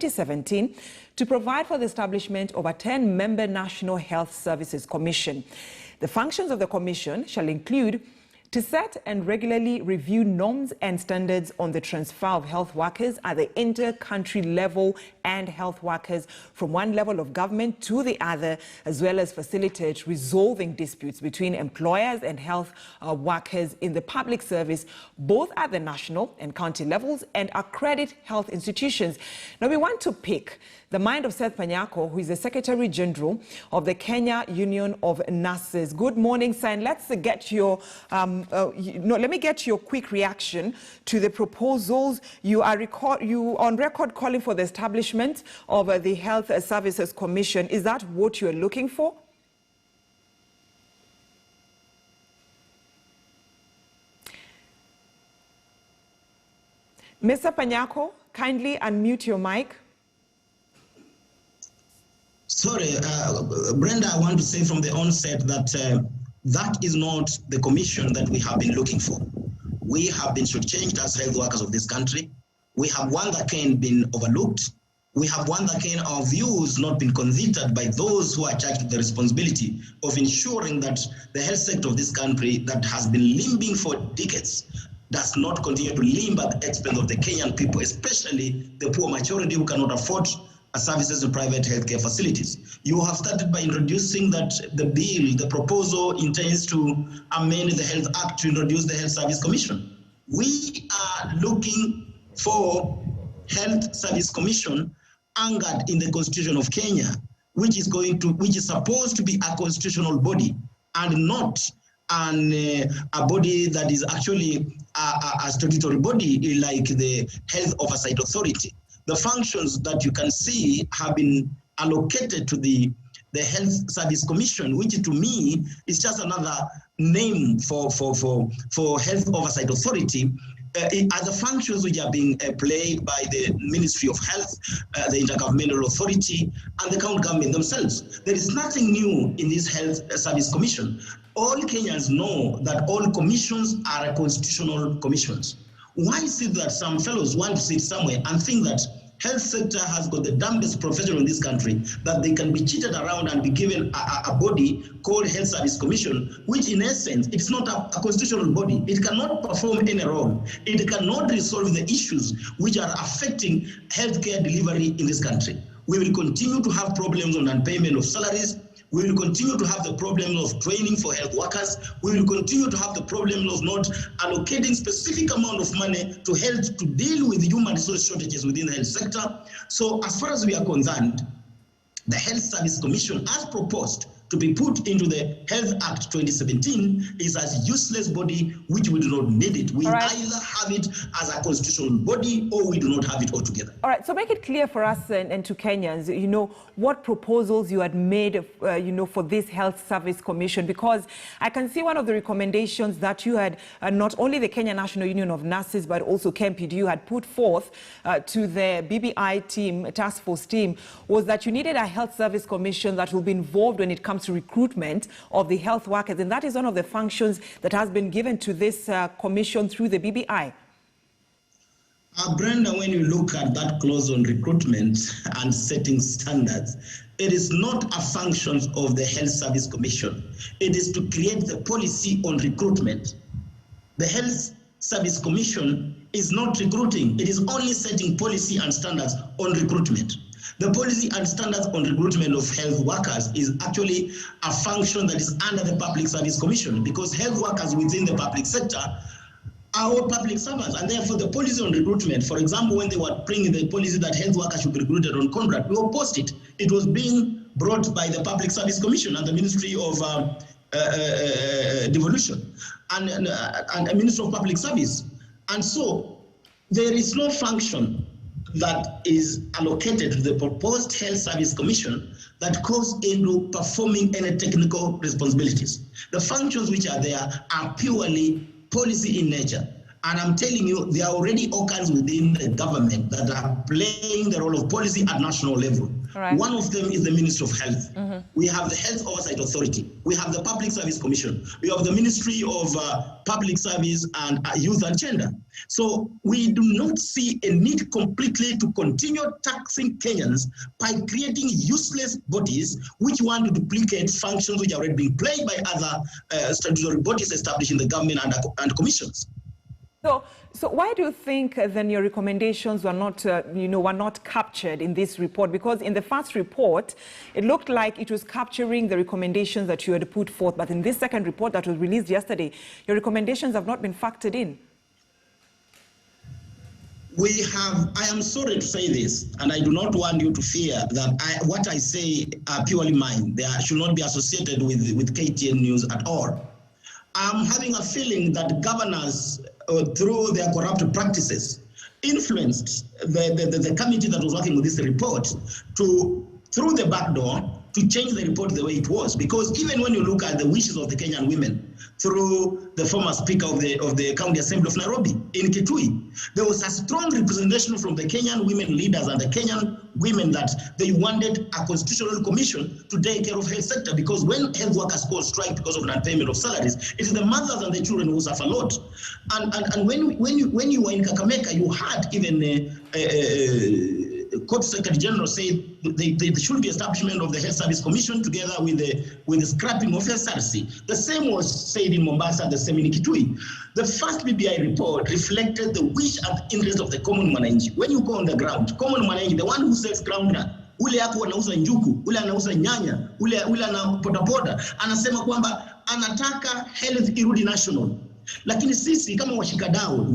2017 to provide for the establishment of a 10-member National Health Services Commission. The functions of the commission shall include to set and regularly review norms and standards on the transfer of health workers at the inter-country level and health workers from one level of government to the other, as well as facilitate resolving disputes between employers and health workers in the public service, both at the national and county levels, and accredit health institutions. Now, we want to pick the mind of Seth Panyako, who is the Secretary General of the Kenya Union of Nurses. Good morning, sir. And let's get your let me get your quick reaction to the proposals. You are on record calling for the establishment of the Health Services Commission. Is that what you are looking for? Mr. Panyako, kindly unmute your mic. Sorry, Brenda, I want to say from the onset that that is not the commission that we have been looking for. We have been shortchanged as health workers of this country. We have one that can be overlooked. We have one that can, our views not been considered by those who are charged with the responsibility of ensuring that the health sector of this country that has been limping for decades does not continue to limp at the expense of the Kenyan people, especially the poor majority who cannot afford services in private healthcare facilities. You have started by introducing that the proposal intends to amend the Health Act to introduce the Health Service Commission. We are looking for Health Service Commission anchored in the Constitution of Kenya, which is supposed to be a constitutional body and not a body that is actually a statutory body like the Health Oversight Authority. The functions that you can see have been allocated to the Health Service Commission, which to me is just another name for Health Oversight Authority. Are the functions which are being played by the Ministry of Health, the Intergovernmental Authority, and the county government themselves. There is nothing new in this Health Service Commission. All Kenyans know that all commissions are constitutional commissions. Why is it that some fellows want to sit somewhere and think that health sector has got the dumbest profession in this country, that they can be cheated around and be given a body called Health Service Commission, which in essence, it's not a constitutional body. It cannot perform any role. It cannot resolve the issues which are affecting healthcare delivery in this country. We will continue to have problems on unpayment of salaries. We will continue to have the problem of training for health workers. We will continue to have the problem of not allocating specific amount of money to health to deal with human resource shortages within the health sector. So as far as we are concerned, the Health Service Commission, as proposed to be put into the Health Act 2017, is a useless body which we do not need it. We either have it as a constitutional body or we do not have it altogether. All right, so make it clear for us and to Kenyans, what proposals you had made, for this Health Service Commission, because I can see one of the recommendations that you had, not only the Kenya National Union of Nurses, but also KMPDU had put forth to the BBI team, task force team, was that you needed a Health Service Commission that will be involved when it comes to recruitment of the health workers, and that is one of the functions that has been given to this commission through the BBI. Brenda, when you look at that clause on recruitment and setting standards, it is not a function of the Health Service Commission. It is to create the policy on recruitment. The Health Service Commission is not recruiting. It is only setting policy and standards on recruitment. The policy and standards on recruitment of health workers is actually a function that is under the Public Service Commission, because health workers within the public sector are all public servants, and therefore the policy on recruitment, for example, when they were bringing the policy that health workers should be recruited on contract, we opposed it. It was being brought by the Public Service Commission and the Ministry of Devolution and the Ministry of Public Service. And so there is no function that is allocated to the proposed Health Service Commission that goes into performing any technical responsibilities. The functions which are there are purely policy in nature. And I'm telling you, there are already organs within the government that are playing the role of policy at national level. Right. One of them is the Ministry of Health. We have the Health Oversight Authority. We have the Public Service Commission. We have the Ministry of Public Service and Youth and Gender. So we do not see a need completely to continue taxing Kenyans by creating useless bodies which want to duplicate functions which are already being played by other statutory bodies established in the government and commissions. So why do you think then your recommendations were not, were not captured in this report? Because in the first report, it looked like it was capturing the recommendations that you had put forth. But in this second report that was released yesterday, your recommendations have not been factored in. I am sorry to say this, and I do not want you to fear that what I say are purely mine. They should not be associated with KTN News at all. I'm having a feeling that governors, through their corrupt practices, influenced the committee that was working with this report through the back door to change the report the way it was. Because even when you look at the wishes of the Kenyan women through the former Speaker of the County Assembly of Nairobi in Kitui, there was a strong representation from the Kenyan women leaders and the Kenyan women that they wanted a constitutional commission to take care of health sector, because when health workers go on strike because of non-payment of salaries, it is the mothers and the children who suffer a lot. And when you were in Kakamega, you had even Court Secretary General said there should be establishment of the Health Service Commission together with the scrapping of SRC. The same was said in Mombasa, the same in Kitui. The first BBI report reflected the wish and interest of the common mwananchi. When you go on the ground, common mwananchi, the one who sells groundnut, ule yako anauza njuku, ule anauza nyanya, ule ana bodaboda, anasema kwamba anataka health irudi national. Lakini sisi kama washikadau,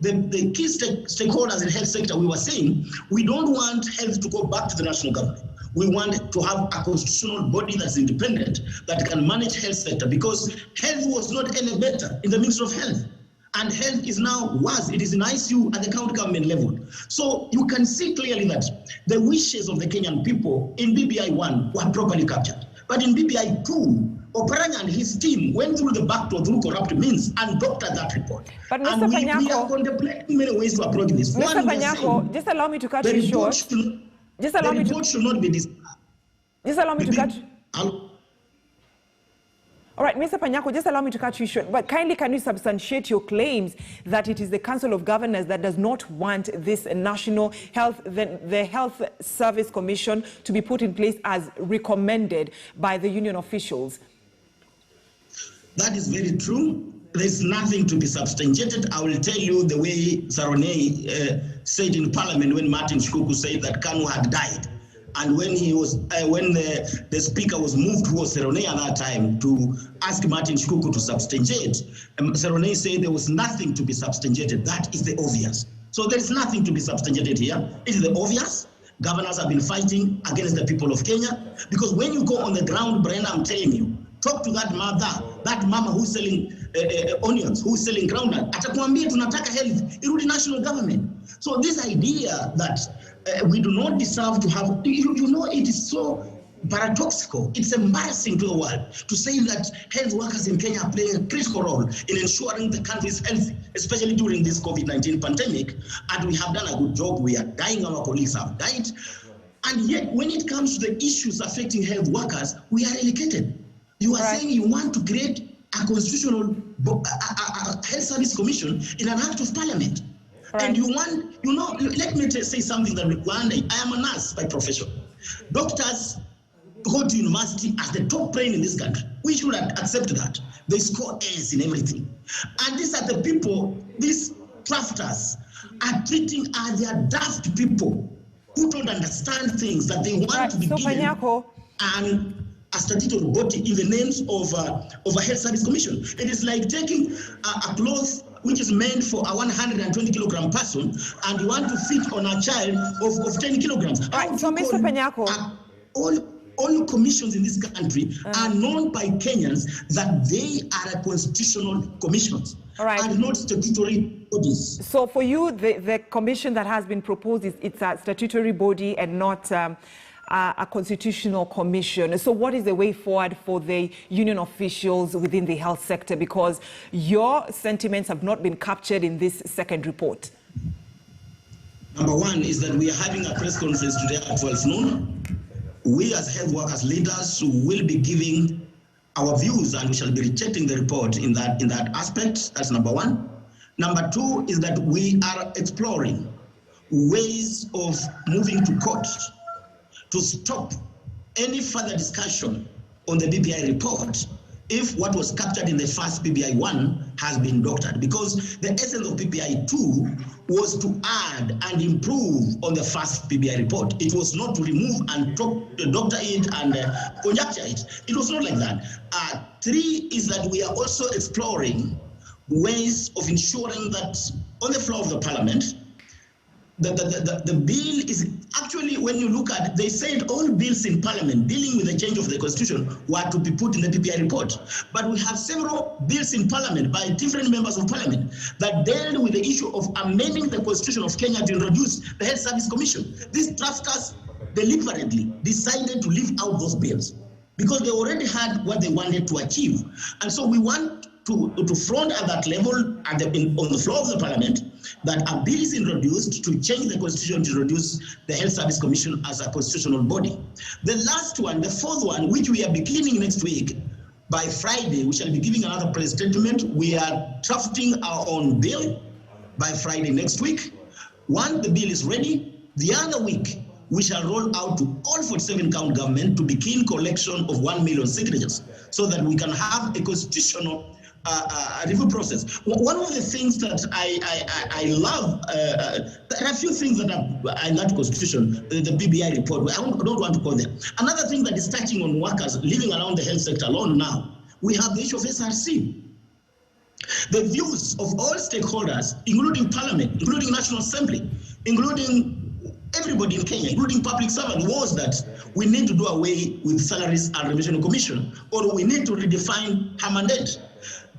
the key stakeholders in the health sector, we were saying we don't want health to go back to the national government. We want to have a constitutional body that's independent, that can manage health sector, because health was not any better in the Ministry of Health. And health is now worse. It is in ICU at the county government level. So you can see clearly that the wishes of the Kenyan people in BBI 1 were properly captured. But in BBI 2, Oparanya and his team went through the back door through corrupt means and doctored that report. But Mr. And Panyako, we are contemplating many ways to approach this. Mr. Panyako, just allow me to cut you short. Just allow me to. The report should not be this. Just allow me to cut. All right, Mr. Panyako, just allow me to cut you short. But kindly, can you substantiate your claims that it is the Council of Governors that does not want this national health, the Health Service Commission, to be put in place as recommended by the union officials? That is very true. There's nothing to be substantiated. I will tell you the way Saronei said in Parliament when Martin Shkuku said that Kanu had died. And when he was, when the speaker was moved towards Saronei at that time to ask Martin Shkuku to substantiate, Saronei said there was nothing to be substantiated. That is the obvious. So there is nothing to be substantiated here. It is the obvious. Governors have been fighting against the people of Kenya, because when you go on the ground, Brenda, I'm telling you, talk to that mother, that mama who's selling onions, who's selling groundnut. Atakwambia tunataka health irudi national government. So this idea that we do not deserve to have, you know, it is so paradoxical. It's embarrassing to the world to say that health workers in Kenya are playing a critical role in ensuring the country's health, especially during this COVID-19 pandemic. And we have done a good job. We are dying, our colleagues have died. And yet, when it comes to the issues affecting health workers, we are relegated. You are saying you want to create a constitutional health service commission in an act of parliament. Right. And you want, you know, let me say something that I am a nurse by profession. Doctors go to university as the top brain in this country. We should accept that. They score A's in everything. And these are the people, these drafters are treating as their daft people who don't understand things that they want to be given. Panyako. And a statutory body in the names of a health service commission. It is like taking a cloth which is meant for a 120 kilogram person and you want to fit on a child of 10 kilograms. Right, so Mr. Panyako, all commissions in this country are known by Kenyans that they are constitutional commissions and not statutory bodies. So for you, the commission that has been proposed, it's a statutory body and not a constitutional commission. So what is the way forward for the union officials within the health sector? Because your sentiments have not been captured in this second report. Number one is that we are having a press conference today at 12 noon. We as health workers leaders will be giving our views, and we shall be rejecting the report in that aspect. That's number one. Number two is that we are exploring ways of moving to court to stop any further discussion on the BBI report if what was captured in the first BBI 1 has been doctored, because the essence of BBI 2 was to add and improve on the first BBI report. It was not to remove and doctor it and conjecture it. It was not like that. Three is that we are also exploring ways of ensuring that on the floor of the parliament, the bill is actually, when you look at it, they said all bills in parliament dealing with the change of the constitution were to be put in the BBI report. But we have several bills in parliament by different members of parliament that dealt with the issue of amending the constitution of Kenya to introduce the Health Service Commission. These drafters deliberately decided to leave out those bills because they already had what they wanted to achieve. And so we want to front at that level on the floor of the parliament that a bill is introduced to change the constitution to introduce the Health Service Commission as a constitutional body. The last one, the fourth one, which we are beginning next week, by Friday, we shall be giving another press statement. We are drafting our own bill by Friday next week. One, the bill is ready. The other week, we shall roll out to all 47 county government to begin collection of 1 million signatures so that we can have a constitutional review process. One of the things that I love, there are a few things that are in that constitution, the BBI report, I don't want to go there. Another thing that is touching on workers living around the health sector alone now, we have the issue of SRC. The views of all stakeholders, including Parliament, including National Assembly, including everybody in Kenya, including public servants, was that we need to do away with salaries and remuneration commission, or we need to redefine her mandate.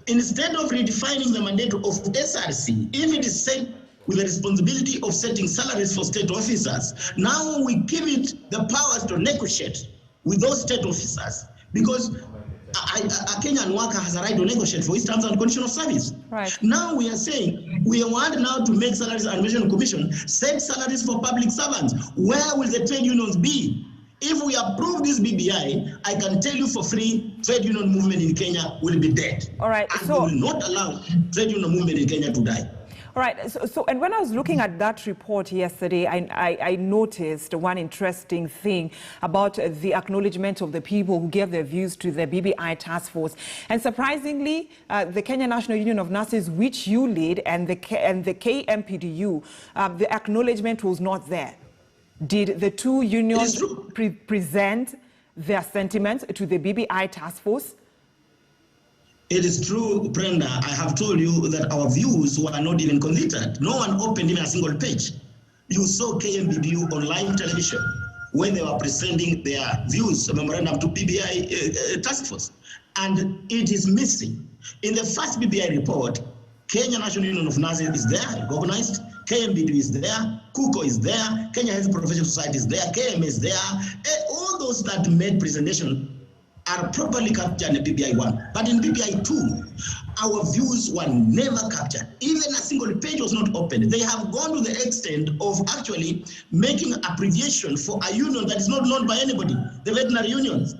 Instead of redefining the mandate of SRC, if it is set with the responsibility of setting salaries for state officers, now we give it the powers to negotiate with those state officers, because a Kenyan worker has a right to negotiate for his terms and conditions of service. Right. Now we are saying we want now to make salaries and remuneration commission set salaries for public servants. Where will the trade unions be? If we approve this BBI, I can tell you for free, trade union movement in Kenya will be dead. All right. And we will not allow trade union movement in Kenya to die. All right. So and when I was looking at that report yesterday, I noticed one interesting thing about the acknowledgement of the people who gave their views to the BBI task force. And surprisingly, the Kenya National Union of Nurses, which you lead, and the KMPDU, the acknowledgement was not there. Did the two unions present their sentiments to the BBI task force? It is true, Brenda. I have told you that our views were not even considered. No one opened even a single page. You saw KMPDU on live television when they were presenting their views, a memorandum to BBI task force. And it is missing. In the first BBI report, Kenya National Union of Nurses is there, recognized. KMPDU is there, KUKO is there, Kenya Health Professional Society is there, KM is there. All those that made presentation are properly captured in BBI 1. But in BBI 2, our views were never captured. Even a single page was not opened. They have gone to the extent of actually making abbreviation for a union that is not known by anybody, the veterinary unions.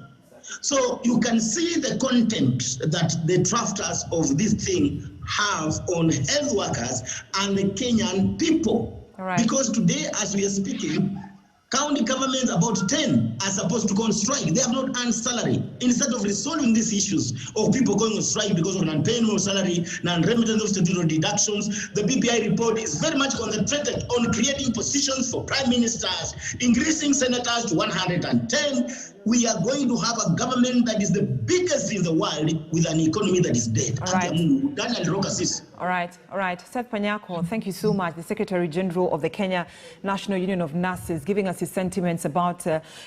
So you can see the contempt that the drafters of this thing have on health workers and the Kenyan people. Right. Because today, as we are speaking, county governments, about 10, are supposed to go on strike. They have not earned salary. Instead of resolving these issues of people going on strike because of non-payment of salary, non-remittance of statutory deductions, the BBI report is very much concentrated on creating positions for prime ministers, increasing senators to 110. We are going to have a government that is the biggest in the world with an economy that is dead. All right. All right. Seth Panyako, thank you so much. The Secretary General of the Kenya National Union of Nurses, giving us his sentiments about